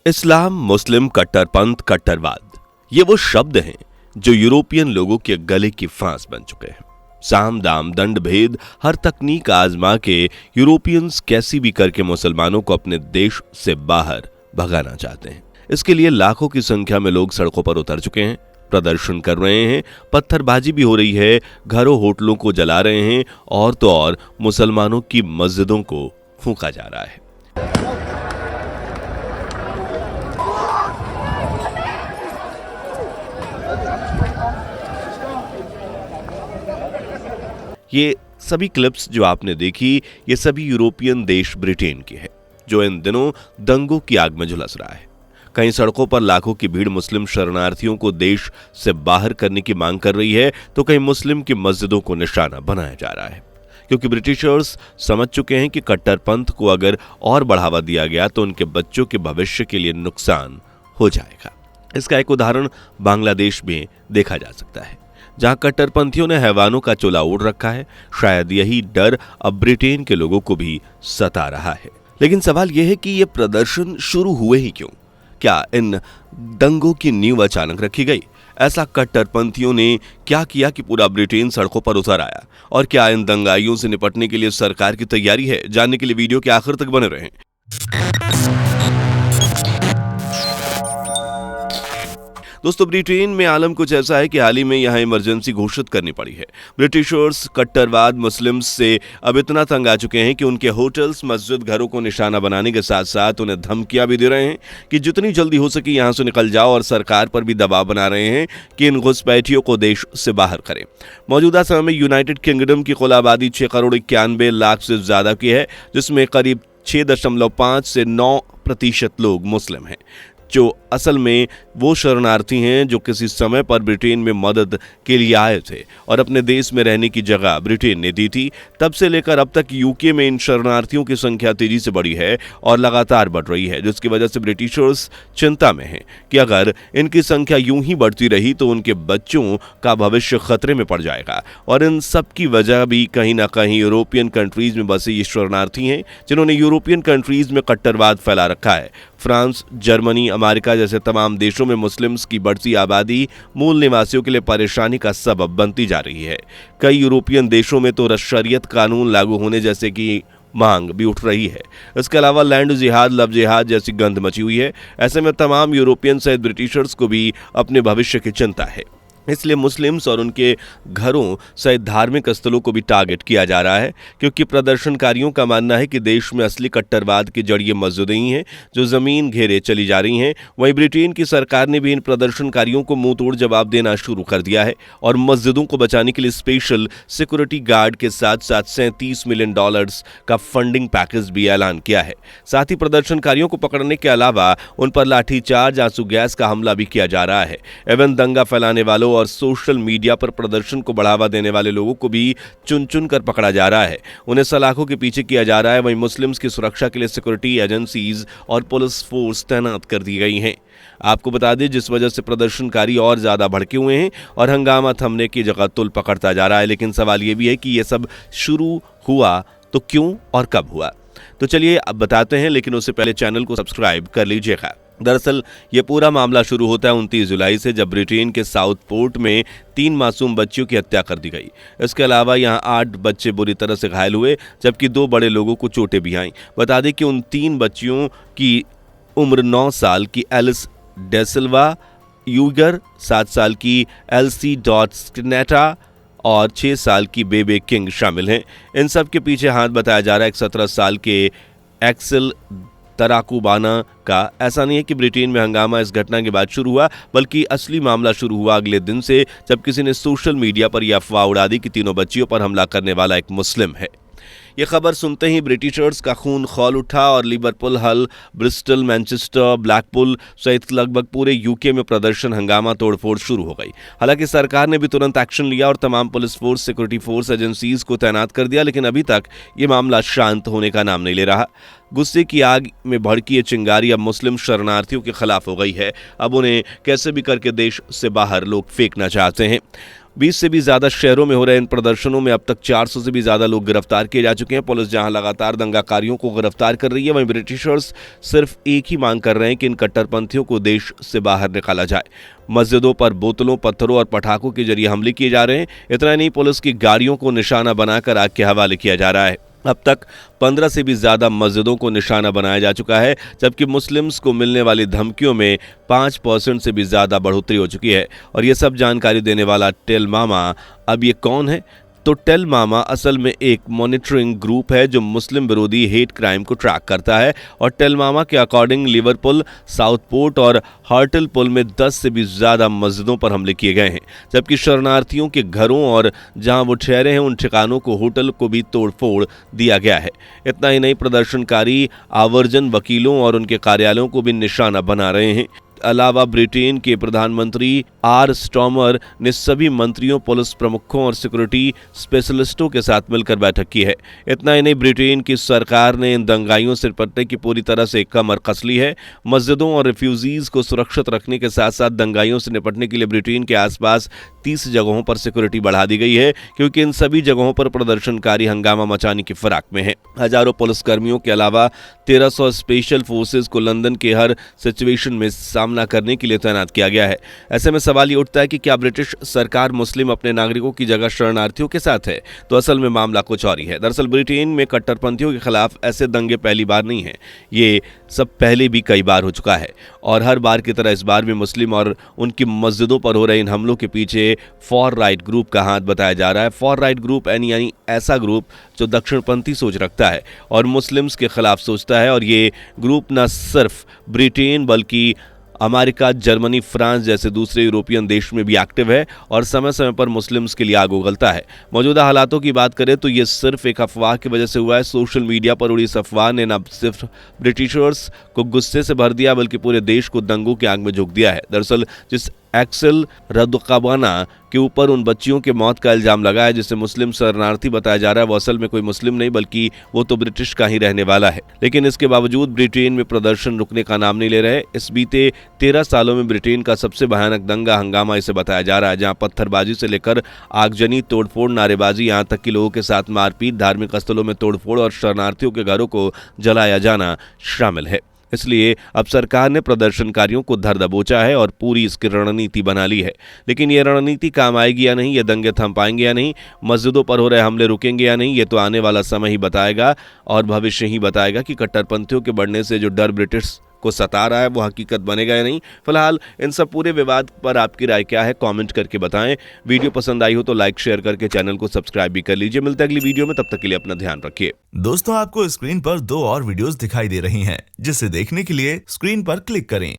इस्लाम, मुस्लिम, कट्टरपंथ, कट्टरवाद, ये वो शब्द हैं जो यूरोपियन लोगों के गले की फांस बन चुके हैं। साम दाम दंड भेद हर तकनीक आजमा के यूरोपियंस कैसी भी करके मुसलमानों को अपने देश से बाहर भगाना चाहते हैं। इसके लिए लाखों की संख्या में लोग सड़कों पर उतर चुके हैं, प्रदर्शन कर रहे हैं, पत्थरबाजी भी हो रही है, घरों होटलों को जला रहे हैं और तो और मुसलमानों की मस्जिदों को फूंका जा रहा है। ये सभी क्लिप्स जो आपने देखी, ये सभी यूरोपियन देश ब्रिटेन की है, जो इन दिनों दंगों की आग में झुलस रहा है। कहीं सड़कों पर लाखों की भीड़ मुस्लिम शरणार्थियों को देश से बाहर करने की मांग कर रही है, तो कहीं मुस्लिम की मस्जिदों को निशाना बनाया जा रहा है, क्योंकि ब्रिटिशर्स समझ चुके हैं कि कट्टरपंथ को अगर और बढ़ावा दिया गया तो उनके बच्चों के भविष्य के लिए नुकसान हो जाएगा। इसका एक उदाहरण बांग्लादेश में देखा जा सकता है, जहां कट्टरपंथियों ने हैवानों का चोला ओढ़ रखा है। शायद यही डर अब ब्रिटेन के लोगों को भी सता रहा है। लेकिन सवाल यह है कि ये प्रदर्शन शुरू हुए ही क्यों? क्या इन दंगों की नींव अचानक रखी गई? ऐसा कट्टरपंथियों ने क्या किया कि पूरा ब्रिटेन सड़कों पर उतर आया? और क्या इन दंगाइयों से निपटने के लिए सरकार की तैयारी है? जानने के लिए वीडियो के आखिर तक बने रहें। दोस्तों, ब्रिटेन में आलम कुछ ऐसा है कि हाल ही में यहां इमरजेंसी घोषित करनी पड़ी है। ब्रिटिशर्स कट्टरवाद मुस्लिम्स से अब इतना तंग आ चुके हैं कि उनके होटल्स, मस्जिद, घरों को निशाना बनाने के साथ साथ उन्हें धमकियां भी दे रहे हैं कि जितनी जल्दी हो सके यहां से निकल जाओ, और सरकार पर भी दबाव बना रहे हैं कि इन घुसपैठियों को देश से बाहर करें। मौजूदा समय में यूनाइटेड किंगडम की कुल आबादी 6 करोड़ 91 लाख से ज्यादा की है, जिसमें करीब 6.5 से 9% लोग मुस्लिम हैं, जो असल में वो शरणार्थी हैं जो किसी समय पर ब्रिटेन में मदद के लिए आए थे और अपने देश में रहने की जगह ब्रिटेन ने दी थी। तब से लेकर अब तक यूके में इन शरणार्थियों की संख्या तेजी से बढ़ी है और लगातार बढ़ रही है, जिसकी वजह से ब्रिटिशर्स चिंता में हैं कि अगर इनकी संख्या यूं ही बढ़ती रही तो उनके बच्चों का भविष्य खतरे में पड़ जाएगा। और इन सब की वजह भी कहीं ना कहीं यूरोपियन कंट्रीज में बसे ये शरणार्थी हैं, जिन्होंने यूरोपियन कंट्रीज में कट्टरवाद फैला रखा है। फ्रांस, जर्मनी, अमेरिका जैसे तमाम देशों में मुस्लिम्स की बढ़ती आबादी मूल निवासियों के लिए परेशानी का सबब बनती जा रही है। कई यूरोपियन देशों में तो शरीयत कानून लागू होने जैसे की मांग भी उठ रही है। इसके अलावा लैंड जिहाद, लव जिहाद जैसी गंध मची हुई है। ऐसे में तमाम यूरोपियन सहित ब्रिटिशर्स को भी अपने भविष्य की चिंता है। इसलिए मुस्लिम्स और उनके घरों सहित धार्मिक स्थलों को भी टारगेट किया जा रहा है, क्योंकि प्रदर्शनकारियों का मानना है कि देश में असली कट्टरवाद की जड़ ये मस्जिदें ही हैं जो जमीन घेरे चली जा रही हैं। वहीं ब्रिटेन की सरकार ने भी इन प्रदर्शनकारियों को मुंह तोड़ जवाब देना शुरू कर दिया है और मस्जिदों को बचाने के लिए स्पेशल सिक्योरिटी गार्ड के साथ साथ $37 मिलियन का फंडिंग पैकेज भी ऐलान किया है। साथ ही प्रदर्शनकारियों को पकड़ने के अलावा उन पर लाठीचार्ज, आंसू गैस का हमला भी किया जा रहा है। एवं दंगा फैलाने वालों और सोशल मीडिया पर प्रदर्शन को बढ़ावा देने वाले लोगों को भी चुन चुन कर पकड़ा जा रहा है, उन्हें सलाखों के पीछे किया जा रहा है। वहीं मुस्लिम्स की सुरक्षा के लिए सिक्योरिटी एजेंसीज और पुलिस फोर्स तैनात कर दी गई हैं। आपको बता दें, जिस वजह से प्रदर्शनकारी और ज्यादा भड़के हुए हैं और हंगामा थमने की जगह तुल पकड़ता जा रहा है। लेकिन सवाल यह भी है कि यह सब शुरू हुआ तो क्यों और कब हुआ? तो चलिए अब बताते हैं, लेकिन उससे पहले चैनल को सब्सक्राइब कर लीजिएगा। दरअसल ये पूरा मामला शुरू होता है 29 जुलाई से, जब ब्रिटेन के साउथपोर्ट में 3 मासूम बच्चियों की हत्या कर दी गई। इसके अलावा यहाँ 8 बच्चे बुरी तरह से घायल हुए, जबकि 2 बड़े लोगों को चोटें भी आईं। बता दें कि उन 3 बच्चियों की उम्र 9 साल की एलिस डेसिल्वा यूगर, 7 साल की एल्सी डॉट स्किनेटा और 6 साल की बेबे किंग शामिल हैं। इन सब के पीछे हाथ बताया जा रहा है 17 साल के एक्सेल तराकुबाना का। ऐसा नहीं है कि ब्रिटेन में हंगामा इस घटना के बाद शुरू हुआ, बल्कि असली मामला शुरू हुआ अगले दिन से, जब किसी ने सोशल मीडिया पर यह अफवाह उड़ा दी कि तीनों बच्चियों पर हमला करने वाला एक मुस्लिम है। ये खबर सुनते ही ब्रिटिशर्स का खून खौल उठा और लिवरपूल, हल, ब्रिस्टल, मैनचेस्टर, ब्लैकपूल सहित लगभग पूरे यूके में प्रदर्शन, हंगामा, तोड़फोड़ शुरू हो गई। हालांकि सरकार ने भी तुरंत एक्शन लिया और तमाम police force, security force agencies को तैनात कर दिया, लेकिन अभी तक ये मामला शांत होने का नाम नहीं ले रहा। गुस्से की आग में भड़की ये चिंगारी अब मुस्लिम शरणार्थियों के खिलाफ हो गई है। अब उन्हें कैसे भी करके देश से बाहर लोग फेंकना चाहते हैं। 20 से भी ज्यादा शहरों में हो रहे इन प्रदर्शनों में अब तक 400 से भी ज्यादा लोग गिरफ्तार किए जा चुके हैं। पुलिस जहां लगातार दंगाकारियों को गिरफ्तार कर रही है, वहीं ब्रिटिशर्स सिर्फ एक ही मांग कर रहे हैं कि इन कट्टरपंथियों को देश से बाहर निकाला जाए। मस्जिदों पर बोतलों, पत्थरों और पटाखों के जरिए हमले किए जा रहे हैं। इतना नहीं, पुलिस की गाड़ियों को निशाना बनाकर आग के हवाले किया जा रहा है। अब तक 15 से भी ज्यादा मस्जिदों को निशाना बनाया जा चुका है, जबकि मुस्लिम्स को मिलने वाली धमकियों में 5% से भी ज्यादा बढ़ोतरी हो चुकी है। और ये सब जानकारी देने वाला टेल मामा, अब ये कौन है? तो टेल मामा असल में एक मॉनिटरिंग ग्रुप है जो मुस्लिम विरोधी हेट क्राइम को ट्रैक करता है। और टेल मामा के अकॉर्डिंग लिवरपूल, साउथपोर्ट और हार्टलपुल में 10 से भी ज्यादा मस्जिदों पर हमले किए गए हैं, जबकि शरणार्थियों के घरों और जहां वो ठहरे हैं उन ठिकानों को, होटल को भी तोड़फोड़ दिया गया है। इतना ही नहीं, प्रदर्शनकारी आवर्जन वकीलों और उनके कार्यालयों को भी निशाना बना रहे हैं। अलावा ब्रिटेन के प्रधानमंत्री आर स्टॉमर ने सभी मंत्रियों, पुलिस प्रमुखों और सिक्योरिटी स्पेशलिस्टों के साथ मिलकर बैठक की है। इतना ही नहीं, ब्रिटेन की सरकार ने इन दंगाइयों से निपटने की पूरी तरह से कमर कस ली है। मस्जिदों और रिफ्यूजीज को सुरक्षित रखने के साथ साथ दंगाइयों से निपटने के लिए ब्रिटेन के आसपास 30 जगहों पर सिक्योरिटी बढ़ा दी गई है, क्योंकि इन सभी जगहों पर प्रदर्शनकारी हंगामा मचाने की फिराक में है। हजारों पुलिसकर्मियों के अलावा 1300 स्पेशल फोर्सेज को लंदन के हर सिचुएशन में सामना करने के लिए तैनात किया गया है। ऐसे में सवाल ये उठता है कि क्या ब्रिटिश सरकार मुस्लिम अपने नागरिकों की जगह शरणार्थियों के साथ है? तो असल में मामला कुछ और ही है। दरअसल ब्रिटेन में कट्टरपंथियों के खिलाफ ऐसे दंगे पहली बार नहीं है, ये सब पहले भी कई बार हो चुका है। और हर बार की तरह इस बार भी मुस्लिम और उनकी मस्जिदों पर हो रहे इन हमलों के पीछे फॉर राइट ग्रुप का हाथ बताया जा रहा है। फॉर राइट ग्रुप यानी ऐसा ग्रुप जो दक्षिणपंथी सोच रखता है और मुस्लिम्स के खिलाफ सोचता है। और ये ग्रुप न सिर्फ ब्रिटेन बल्कि अमेरिका, जर्मनी, फ्रांस जैसे दूसरे यूरोपियन देश में भी एक्टिव है और समय समय पर मुस्लिम्स के लिए आग उगलता है। मौजूदा हालातों की बात करें तो ये सिर्फ एक अफवाह की वजह से हुआ है। सोशल मीडिया पर उड़ी इस अफवाह ने न सिर्फ ब्रिटिशर्स को गुस्से से भर दिया बल्कि पूरे देश को दंगों की आग में झोंक दिया है। दरअसल जिस एक्सेल रदुकाबाना के ऊपर उन बच्चियों के मौत का इल्जाम लगा है, जिसे मुस्लिम शरणार्थी बताया जा रहा है, वो असल में कोई मुस्लिम नहीं बल्कि वो तो ब्रिटिश का ही रहने वाला है। लेकिन इसके बावजूद ब्रिटेन में प्रदर्शन रुकने का नाम नहीं ले रहे। इस बीते 13 सालों में ब्रिटेन का सबसे भयानक दंगा हंगामा इसे बताया जा रहा है, जहां पत्थरबाजी से लेकर आगजनी, तोड़फोड़, नारेबाजी, यहां तक कि लोगों के साथ मारपीट, धार्मिक स्थलों में तोड़फोड़ और शरणार्थियों के घरों को जलाया जाना शामिल है। इसलिए अब सरकार ने प्रदर्शनकारियों को धर दबोचा है और पूरी इसकी रणनीति बना ली है। लेकिन ये रणनीति काम आएगी या नहीं, ये दंगे थम पाएंगे या नहीं, मस्जिदों पर हो रहे हमले रुकेंगे या नहीं, ये तो आने वाला समय ही बताएगा और भविष्य ही बताएगा कि कट्टरपंथियों के बढ़ने से जो डर ब्रिटिश को सता रहा है वो हकीकत बनेगा या नहीं। फिलहाल इन सब पूरे विवाद पर आपकी राय क्या है, कमेंट करके बताएं। वीडियो पसंद आई हो तो लाइक, शेयर करके चैनल को सब्सक्राइब भी कर लीजिए। मिलते हैं अगली वीडियो में, तब तक के लिए अपना ध्यान रखिए। दोस्तों, आपको स्क्रीन पर 2 और वीडियोस दिखाई दे रही हैं, जिसे देखने के लिए स्क्रीन पर क्लिक करें।